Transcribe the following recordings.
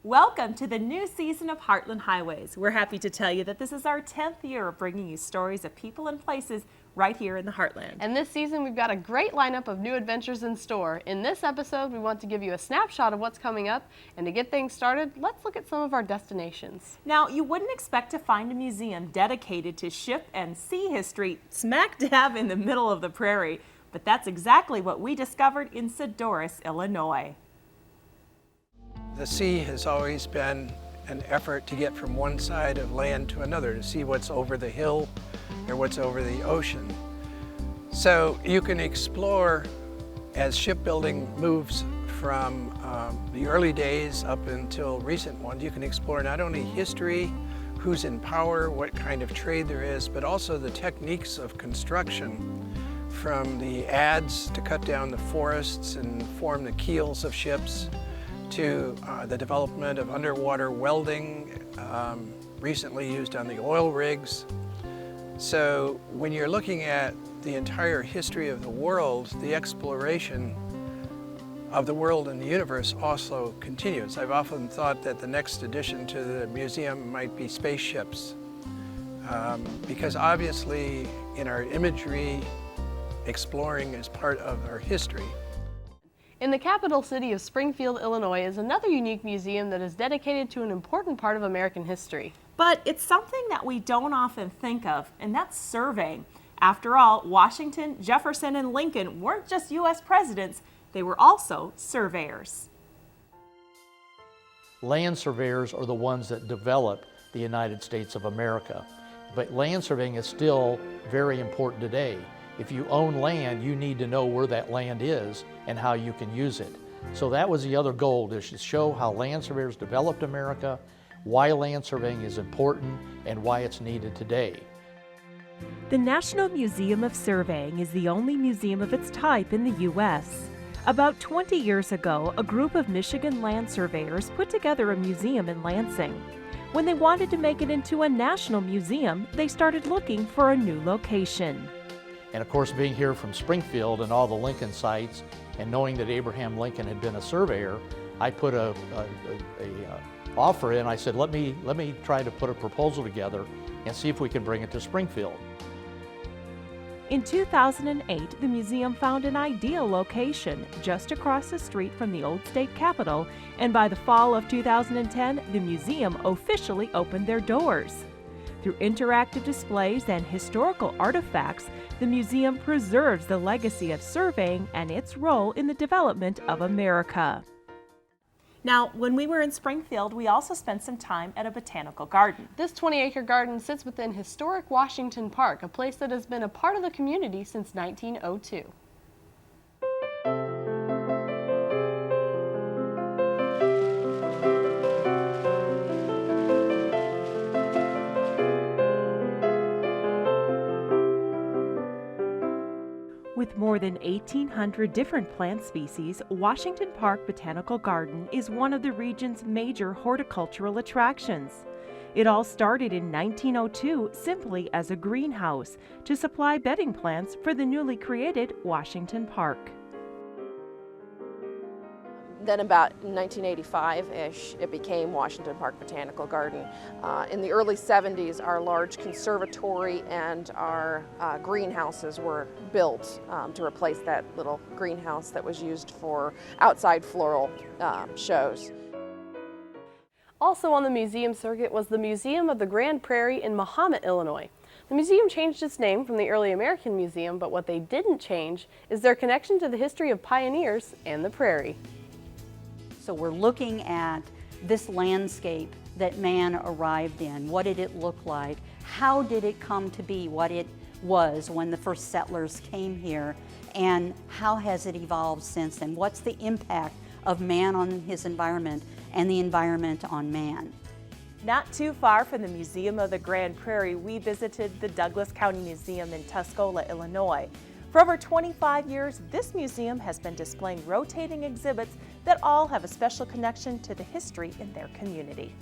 Welcome to the new season of Heartland Highways. We're happy to tell you that this is our 10th year of bringing you stories of people and places right here in the Heartland. And this season we've got a great lineup of new adventures in store. In this episode we want to give you a snapshot of what's coming up, and to get things started, let's look at some of our destinations. Now, you wouldn't expect to find a museum dedicated to ship and sea history smack dab in the middle of the prairie, but that's exactly what we discovered in Sedoris, Illinois. The sea has always been an effort to get from one side of land to another, to see what's over the hill or what's over the ocean. So you can explore as shipbuilding moves from the early days up until recent ones. You can explore not only history, who's in power, what kind of trade there is, but also the techniques of construction, from the adze to cut down the forests and form the keels of ships, to the development of underwater welding, recently used on the oil rigs. So when you're looking at the entire history of the world, the exploration of the world and the universe also continues. I've often thought that the next addition to the museum might be spaceships, because obviously in our imagery, exploring is part of our history. In the capital city of Springfield, Illinois is another unique museum that is dedicated to an important part of American history. But it's something that we don't often think of, and that's surveying. After all, Washington, Jefferson, and Lincoln weren't just U.S. presidents, they were also surveyors. Land surveyors are the ones that develop the United States of America. But land surveying is still very important today. If you own land, you need to know where that land is and how you can use it. So that was the other goal, is to show how land surveyors developed America, why land surveying is important, and why it's needed today. The National Museum of Surveying is the only museum of its type in the U.S. About 20 years ago, a group of Michigan land surveyors put together a museum in Lansing. When they wanted to make it into a national museum, they started looking for a new location. And of course, being here from Springfield and all the Lincoln sites, and knowing that Abraham Lincoln had been a surveyor, I put a offer in. I said, let me try to put a proposal together and see if we can bring it to Springfield. In 2008, the museum found an ideal location just across the street from the old state capitol, and by the fall of 2010, the museum officially opened their doors. Through interactive displays and historical artifacts, the museum preserves the legacy of surveying and its role in the development of America. Now, when we were in Springfield, we also spent some time at a botanical garden. This 20-acre garden sits within historic Washington Park, a place that has been a part of the community since 1902. With more than 1,800 different plant species, Washington Park Botanical Garden is one of the region's major horticultural attractions. It all started in 1902 simply as a greenhouse to supply bedding plants for the newly created Washington Park. Then about 1985-ish, it became Washington Park Botanical Garden. In the early 70s, our large conservatory and our greenhouses were built to replace that little greenhouse that was used for outside floral shows. Also on the museum circuit was the Museum of the Grand Prairie in Mahomet, Illinois. The museum changed its name from the early American Museum, but what they didn't change is their connection to the history of pioneers and the prairie. So we're looking at this landscape that man arrived in. What did it look like? How did it come to be what it was when the first settlers came here? And how has it evolved since then? What's the impact of man on his environment and the environment on man? Not too far from the Museum of the Grand Prairie, we visited the Douglas County Museum in Tuscola, Illinois. For over 25 years, this museum has been displaying rotating exhibits that all have a special connection to the history in their community.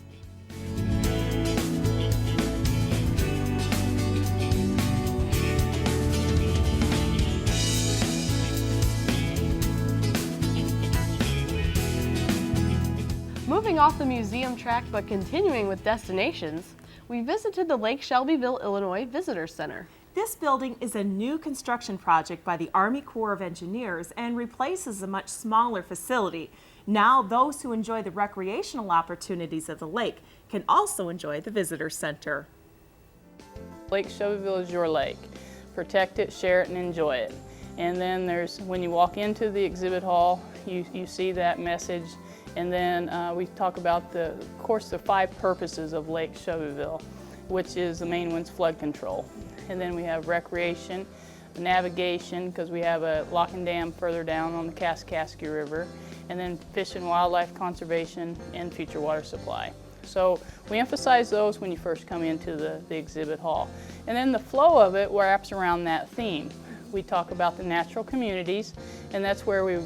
Moving Starting off the museum track but continuing with destinations, we visited the Lake Shelbyville, Illinois Visitor Center. This building is a new construction project by the Army Corps of Engineers and replaces a much smaller facility. Now those who enjoy the recreational opportunities of the lake can also enjoy the visitor center. Lake Shelbyville is your lake. Protect it, share it, and enjoy it. And then when you walk into the exhibit hall, you see that message. And then we talk about, of course, the 5 purposes of Lake Shelbyville, which is the main one's flood control. And then we have recreation, navigation, because we have a lock and dam further down on the Kaskaskia River, and then fish and wildlife conservation and future water supply. So we emphasize those when you first come into the exhibit hall. And then the flow of it wraps around that theme. We talk about the natural communities, and that's where we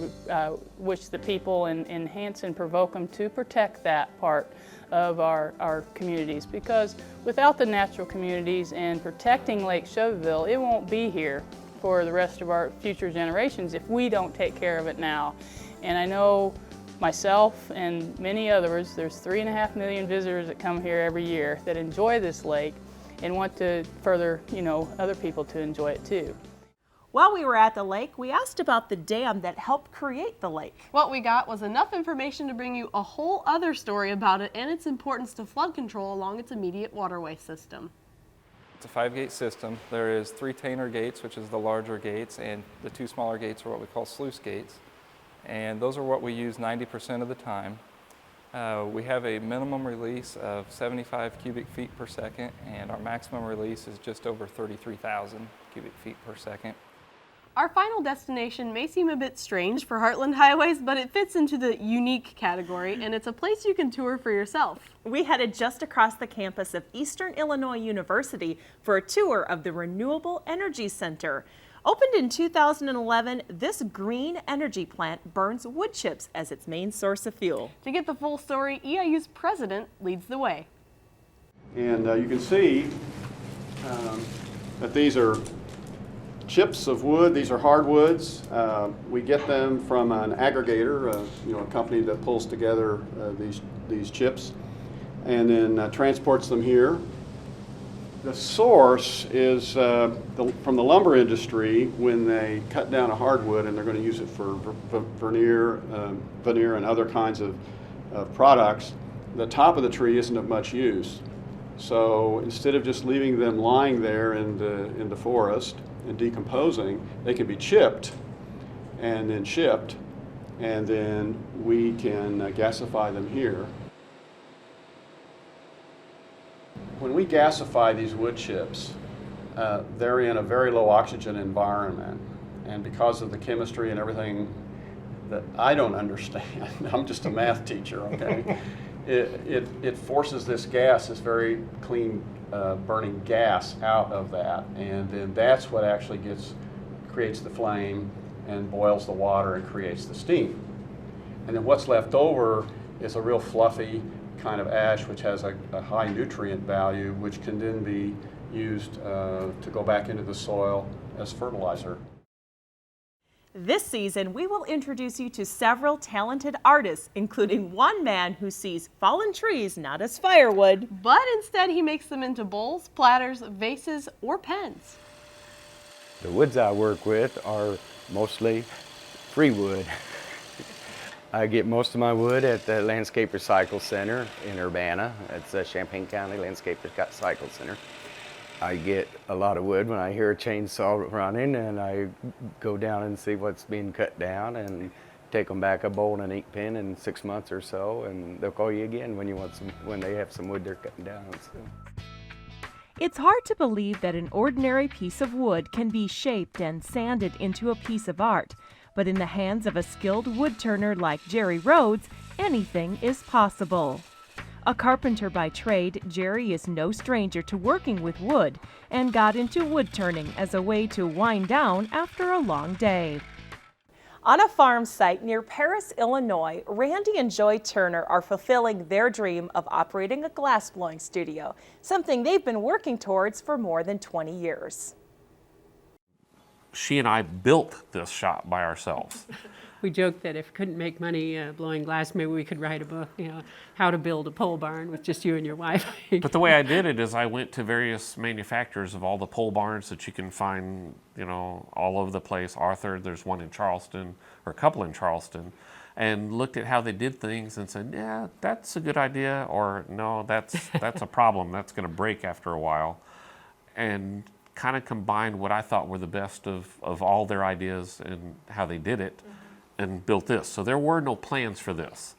wish the people and enhance and provoke them to protect that part of our communities, because without the natural communities and protecting Lake Shelbyville, it won't be here for the rest of our future generations if we don't take care of it now. And I know myself and many others, there's 3.5 million visitors that come here every year that enjoy this lake and want to further, other people to enjoy it too. While we were at the lake, we asked about the dam that helped create the lake. What we got was enough information to bring you a whole other story about it and its importance to flood control along its immediate waterway system. It's a 5-gate system. There is 3 Tainer gates, which is the larger gates, and the 2 smaller gates are what we call sluice gates. And those are what we use 90% of the time. We have a minimum release of 75 cubic feet per second, and our maximum release is just over 33,000 cubic feet per second. Our final destination may seem a bit strange for Heartland Highways, but it fits into the unique category, and it's a place you can tour for yourself. We headed just across the campus of Eastern Illinois University for a tour of the Renewable Energy Center. Opened in 2011, this green energy plant burns wood chips as its main source of fuel. To get the full story, EIU's president leads the way. And you can see that these are chips of wood. These are hardwoods. We get them from an aggregator, a company that pulls together these chips and then transports them here. The source is from the lumber industry. When they cut down a hardwood and they're going to use it for veneer and other kinds of products, the top of the tree isn't of much use. So instead of just leaving them lying there in the forest and decomposing, they can be chipped and then shipped, and then we can gasify them here. When we gasify these wood chips, they're in a very low oxygen environment, and because of the chemistry and everything that I don't understand, I'm just a math teacher, okay? It forces this gas, this very clean burning gas out of that, and then that's what actually creates the flame and boils the water and creates the steam. And then what's left over is a real fluffy kind of ash, which has a high nutrient value, which can then be used to go back into the soil as fertilizer. This season, we will introduce you to several talented artists, including one man who sees fallen trees not as firewood, but instead he makes them into bowls, platters, vases, or pens. The woods I work with are mostly free wood. I get most of my wood at the Landscape Recycle Center in Urbana. It's a Champaign County Landscape Recycle Center. I get a lot of wood when I hear a chainsaw running, and I go down and see what's being cut down and take them back a bowl and an ink pen in 6 months or so, and they'll call you again when they have some wood they're cutting down. So. It's hard to believe that an ordinary piece of wood can be shaped and sanded into a piece of art, but in the hands of a skilled wood turner like Jerry Rhodes, anything is possible. A carpenter by trade, Jerry is no stranger to working with wood and got into wood turning as a way to wind down after a long day. On a farm site near Paris, Illinois, Randy and Joy Turner are fulfilling their dream of operating a glassblowing studio, something they've been working towards for more than 20 years. She and I built this shop by ourselves. We joked that if we couldn't make money blowing glass, maybe we could write a book, how to build a pole barn with just you and your wife. But the way I did it is I went to various manufacturers of all the pole barns that you can find, all over the place. Arthur, there's one in Charleston, or a couple in Charleston, and looked at how they did things and said, yeah, that's a good idea, or no, that's a problem. That's going to break after a while. And kind of combined what I thought were the best of all their ideas and how they did it, and built this. So there were no plans for this.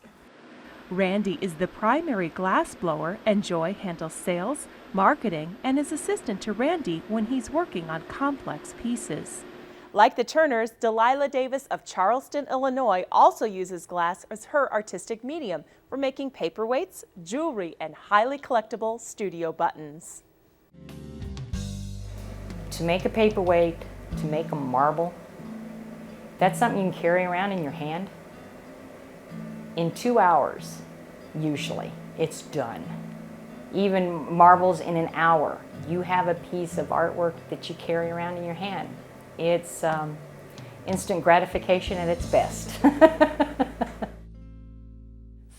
Randy is the primary glass blower, and Joy handles sales, marketing, and is assistant to Randy when he's working on complex pieces. Like the Turners, Delilah Davis of Charleston, Illinois also uses glass as her artistic medium for making paperweights, jewelry, and highly collectible studio buttons. To make a paperweight, to make a marble, that's something you can carry around in your hand. In 2 hours, usually, it's done. Even marbles in an hour. You have a piece of artwork that you carry around in your hand. It's instant gratification at its best.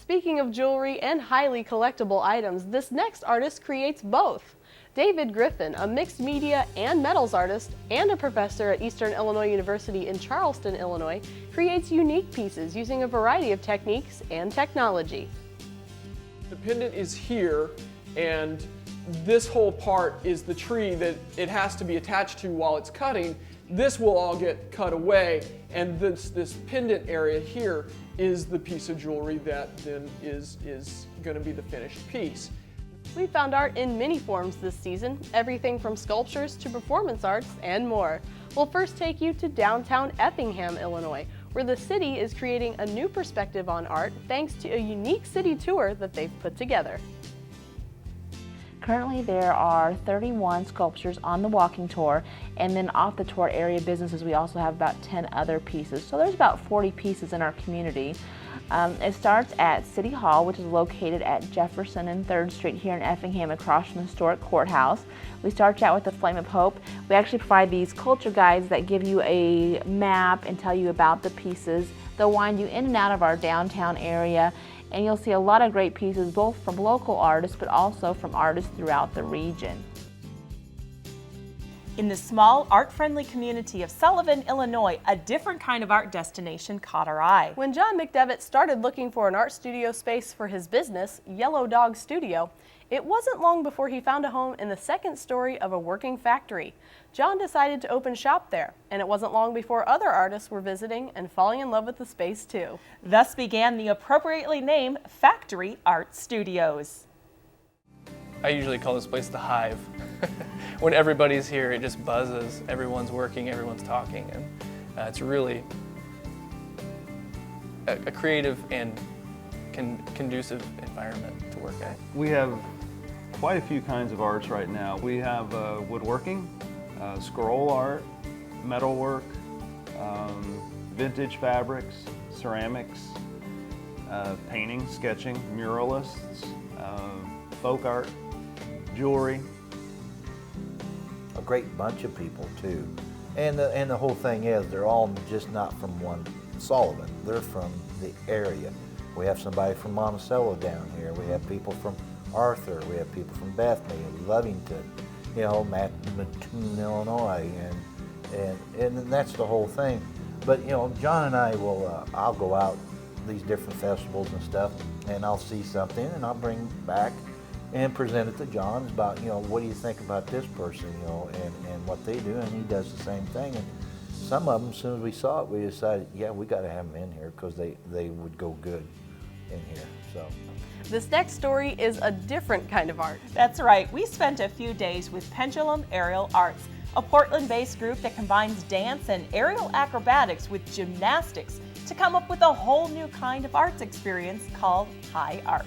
Speaking of jewelry and highly collectible items, this next artist creates both. David Griffin, a mixed media and metals artist and a professor at Eastern Illinois University in Charleston, Illinois, creates unique pieces using a variety of techniques and technology. The pendant is here, and this whole part is the tree that it has to be attached to while it's cutting. This will all get cut away, and this pendant area here is the piece of jewelry that then is going to be the finished piece. We found art in many forms this season, everything from sculptures to performance arts and more. We'll first take you to downtown Effingham, Illinois, where the city is creating a new perspective on art thanks to a unique city tour that they've put together. Currently there are 31 sculptures on the walking tour, and then off the tour area businesses we also have about 10 other pieces. So there's about 40 pieces in our community. It starts at City Hall, which is located at Jefferson and 3rd Street here in Effingham across from the historic courthouse. We start out with the Flame of Hope. We actually provide these culture guides that give you a map and tell you about the pieces. They'll wind you in and out of our downtown area, and you'll see a lot of great pieces both from local artists but also from artists throughout the region. In the small, art-friendly community of Sullivan, Illinois, a different kind of art destination caught our eye. When John McDevitt started looking for an art studio space for his business, Yellow Dog Studio, it wasn't long before he found a home in the second story of a working factory. John decided to open shop there, and it wasn't long before other artists were visiting and falling in love with the space too. Thus began the appropriately named Factory Art Studios. I usually call this place the Hive. When everybody's here, it just buzzes. Everyone's working, everyone's talking, and it's really a creative and conducive environment to work at. We have quite a few kinds of arts right now. We have woodworking, scroll art, metalwork, vintage fabrics, ceramics, painting, sketching, muralists, folk art, jewelry. A great bunch of people too. And the whole thing is they're all just not from one Sullivan. They're from the area. We have somebody from Monticello down here. We have people from Arthur. We have people from Bethany, Lovington, Mattoon, Illinois, and that's the whole thing. But John and I will, I'll go out these different festivals and stuff, and I'll see something, and I'll bring it back and present it to John about, what do you think about this person, and what they do, and he does the same thing. And some of them, as soon as we saw it, we decided, yeah, we got to have them in here because they would go good in here. So. This next story is a different kind of art. That's right. We spent a few days with Pendulum Aerial Arts, a Portland-based group that combines dance and aerial acrobatics with gymnastics to come up with a whole new kind of arts experience called high art.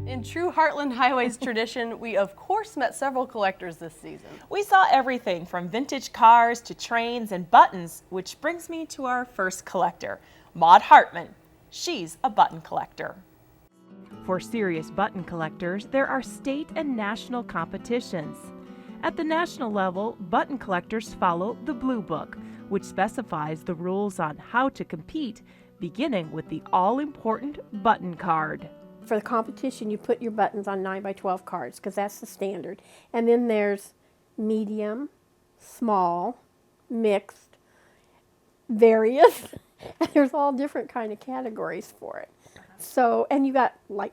In true Heartland Highways tradition, we of course met several collectors this season. We saw everything from vintage cars to trains and buttons, which brings me to our first collector, Maud Hartman. She's a button collector. For serious button collectors, there are state and national competitions. At the national level, button collectors follow the Blue Book, which specifies the rules on how to compete, beginning with the all-important button card. For the competition, you put your buttons on 9x12 cards because that's the standard. And then there's medium, small, mixed, various. There's all different kind of categories for it. So, and you got like,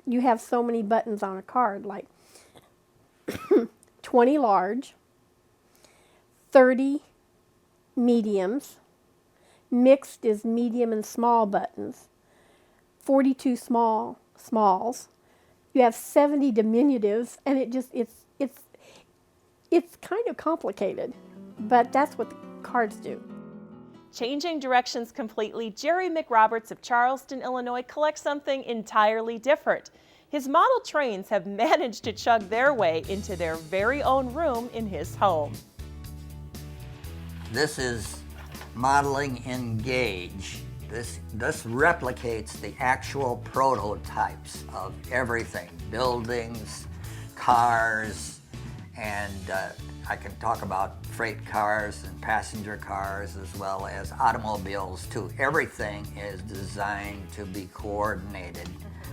you have so many buttons on a card, like 20 large, 30 mediums, mixed is medium and small buttons, 42 smalls. You have 70 diminutives, and it's kind of complicated, but that's what the cards do. Changing directions completely, Jerry McRoberts of Charleston, Illinois collects something entirely different. His model trains have managed to chug their way into their very own room in his home. This is modeling in gauge. This replicates the actual prototypes of everything, buildings, cars, and I can talk about freight cars and passenger cars as well as automobiles too. Everything is designed to be coordinated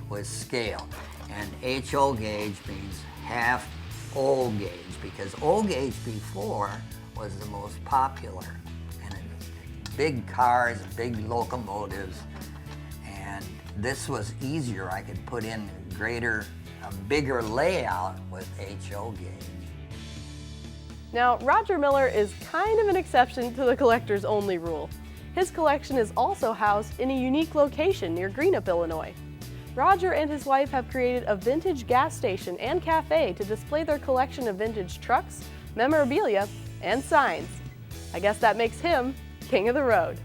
with scale. And HO gauge means half O gauge because O gauge before was the most popular. And big cars, big locomotives, and this was easier. I could put in a bigger layout with HO gauge. Now, Roger Miller is kind of an exception to the collector's only rule. His collection is also housed in a unique location near Greenup, Illinois. Roger and his wife have created a vintage gas station and cafe to display their collection of vintage trucks, memorabilia, and signs. I guess that makes him king of the road.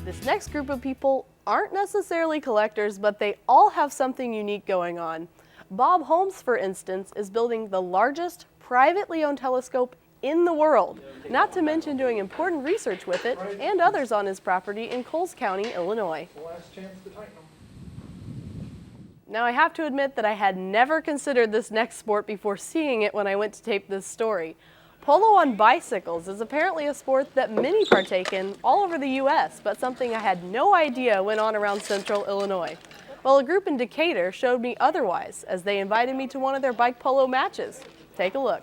This next group of people aren't necessarily collectors, but they all have something unique going on. Bob Holmes, for instance, is building the largest privately owned telescope in the world, not to mention doing important research with it and others on his property in Coles County, Illinois. Now, I have to admit that I had never considered this next sport before seeing it when I went to tape this story. Polo on bicycles is apparently a sport that many partake in all over the U.S., but something I had no idea went on around central Illinois. Well, a group in Decatur showed me otherwise as they invited me to one of their bike polo matches. Take a look.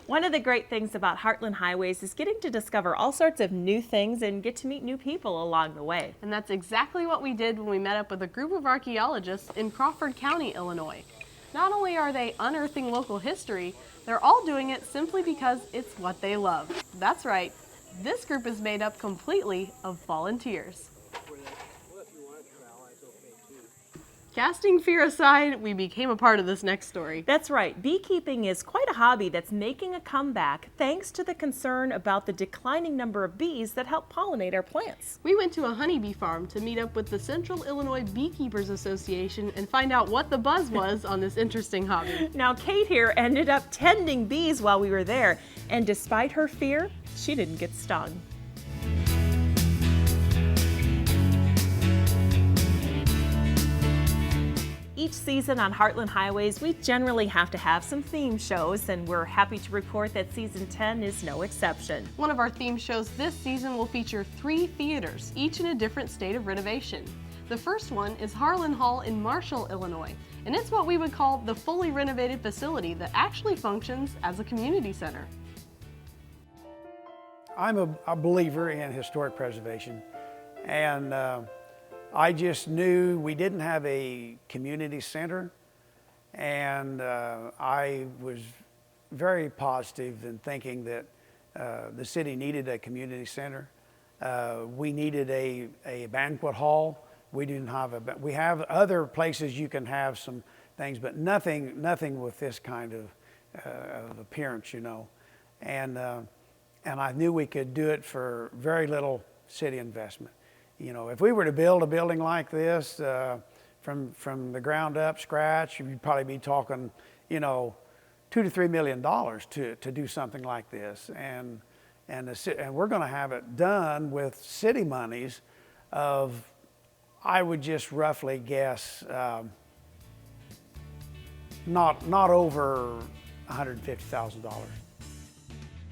One of the great things about Heartland Highways is getting to discover all sorts of new things and get to meet new people along the way. And that's exactly what we did when we met up with a group of archaeologists in Crawford County, Illinois. Not only are they unearthing local history, they're all doing it simply because it's what they love. That's right, this group is made up completely of volunteers. Casting fear aside, we became a part of this next story. That's right. Beekeeping is quite a hobby that's making a comeback thanks to the concern about the declining number of bees that help pollinate our plants. We went to a honeybee farm to meet up with the Central Illinois Beekeepers Association and find out what the buzz was on this interesting hobby. Now, Kate here ended up tending bees while we were there, and despite her fear, she didn't get stung. Each season on Heartland Highways, we generally have to have some theme shows, and we're happy to report that season 10 is no exception. One of our theme shows this season will feature 3 theaters, each in a different state of renovation. The first one is Harlan Hall in Marshall, Illinois, and it's what we would call the fully renovated facility that actually functions as a community center. I'm a believer in historic preservation, and I just knew we didn't have a community center, and I was very positive in thinking that the city needed a community center. We needed a banquet hall. We didn't have we have other places you can have some things, but nothing with this kind of appearance, you know. And I knew we could do it for very little city investment. You know, if we were to build a building like this from from the ground up, scratch, you'd probably be talking, you know, $2 to $3 million to do something like this, and we're going to have it done with city monies of, I would just roughly guess, not over $150,000.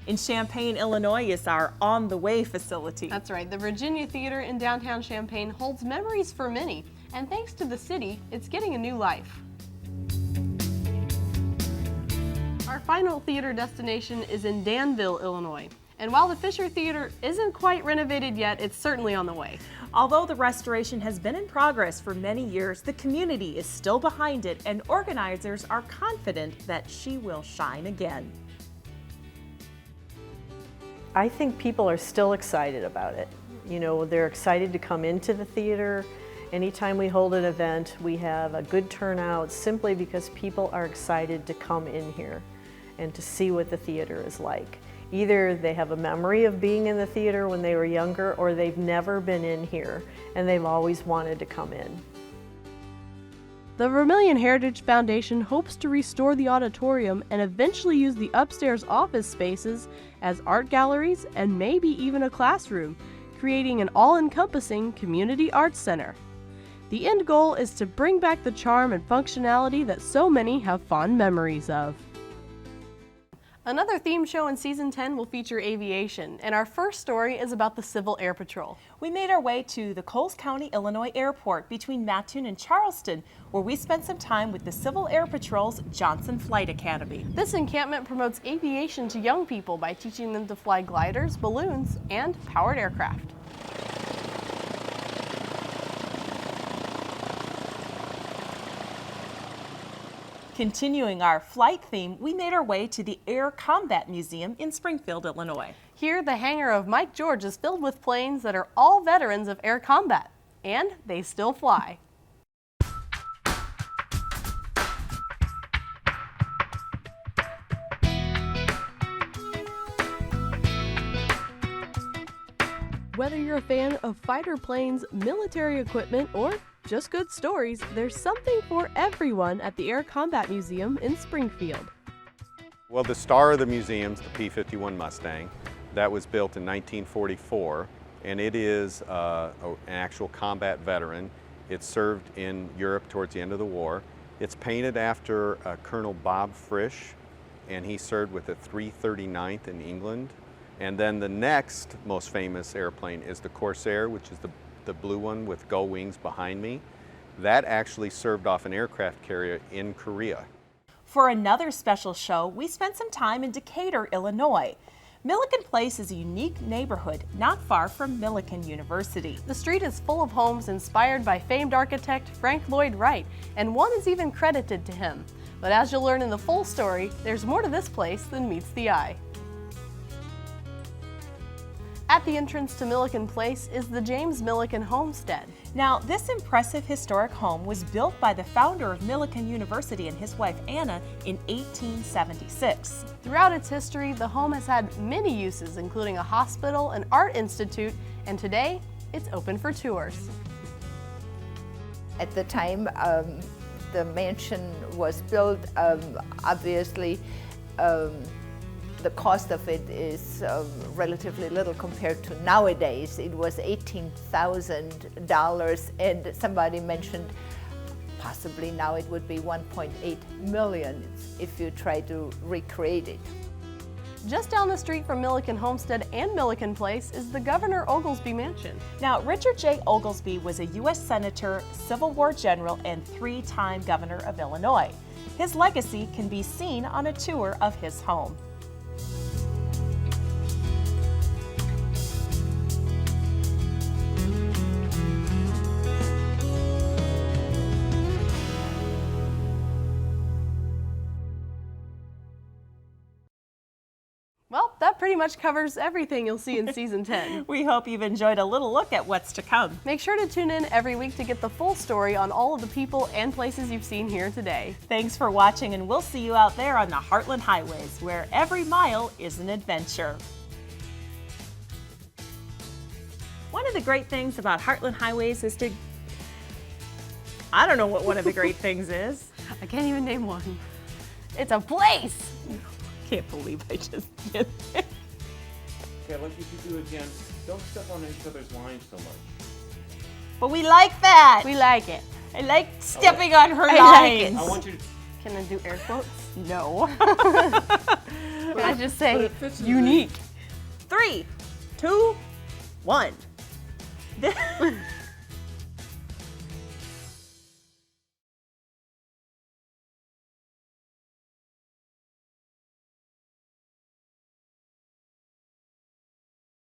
In Champaign, Illinois is our On the Way facility. That's right. The Virginia Theater in downtown Champaign holds memories for many, and thanks to the city, it's getting a new life. Our final theater destination is in Danville, Illinois. And while the Fisher Theater isn't quite renovated yet, it's certainly on the way. Although the restoration has been in progress for many years, the community is still behind it, and organizers are confident that she will shine again. I think people are still excited about it. You know, they're excited to come into the theater. Anytime we hold an event, we have a good turnout simply because people are excited to come in here and to see what the theater is like. Either they have a memory of being in the theater when they were younger, or they've never been in here and they've always wanted to come in. The Vermilion Heritage Foundation hopes to restore the auditorium and eventually use the upstairs office spaces as art galleries and maybe even a classroom, creating an all-encompassing community arts center. The end goal is to bring back the charm and functionality that so many have fond memories of. Another theme show in Season 10 will feature aviation, and our first story is about the Civil Air Patrol. We made our way to the Coles County, Illinois Airport between Mattoon and Charleston, where we spent some time with the Civil Air Patrol's Johnson Flight Academy. This encampment promotes aviation to young people by teaching them to fly gliders, balloons, and powered aircraft. Continuing our flight theme, we made our way to the Air Combat Museum in Springfield, Illinois. Here, the hangar of Mike George is filled with planes that are all veterans of air combat, and they still fly. Whether you're a fan of fighter planes, military equipment, or just good stories, there's something for everyone at the Air Combat Museum in Springfield. Well, the star of the museum is the P-51 Mustang. That was built in 1944, and it is an actual combat veteran. It served in Europe towards the end of the war. It's painted after Colonel Bob Frisch, and he served with the 339th in England. And then the next most famous airplane is the Corsair, which is the blue one with gull wings behind me. That actually served off an aircraft carrier in Korea. For another special show, we spent some time in Decatur, Illinois. Milliken Place is a unique neighborhood not far from Milliken University. The street is full of homes inspired by famed architect Frank Lloyd Wright, and one is even credited to him. But as you'll learn in the full story, there's more to this place than meets the eye. At the entrance to Milliken Place is the James Milliken Homestead. Now, this impressive historic home was built by the founder of Milliken University and his wife Anna in 1876. Throughout its history, the home has had many uses, including a hospital, an art institute, and today it's open for tours. At the time the mansion was built, obviously the cost of it is relatively little compared to nowadays. It was $18,000, and somebody mentioned possibly now it would be $1.8 million if you try to recreate it. Just down the street from Milliken Homestead and Milliken Place is the Governor Oglesby Mansion. Now, Richard J. Oglesby was a U.S. Senator, Civil War General, and three-time Governor of Illinois. His legacy can be seen on a tour of his home. Well, that pretty much covers everything you'll see in Season 10. We hope you've enjoyed a little look at what's to come. Make sure to tune in every week to get the full story on all of the people and places you've seen here today. Thanks for watching, and we'll see you out there on the Heartland Highways, where every mile is an adventure. One of the great things about Heartland Highways is I don't know what one of the great things is. I can't even name one. It's a place. Can't believe I just did it. Okay, like if you do again, don't step on each other's lines so much. But we like that. We like it. I like stepping on her I lines. like I want you to. Can I do air quotes? No. Can I just say unique? 3, 2, 1.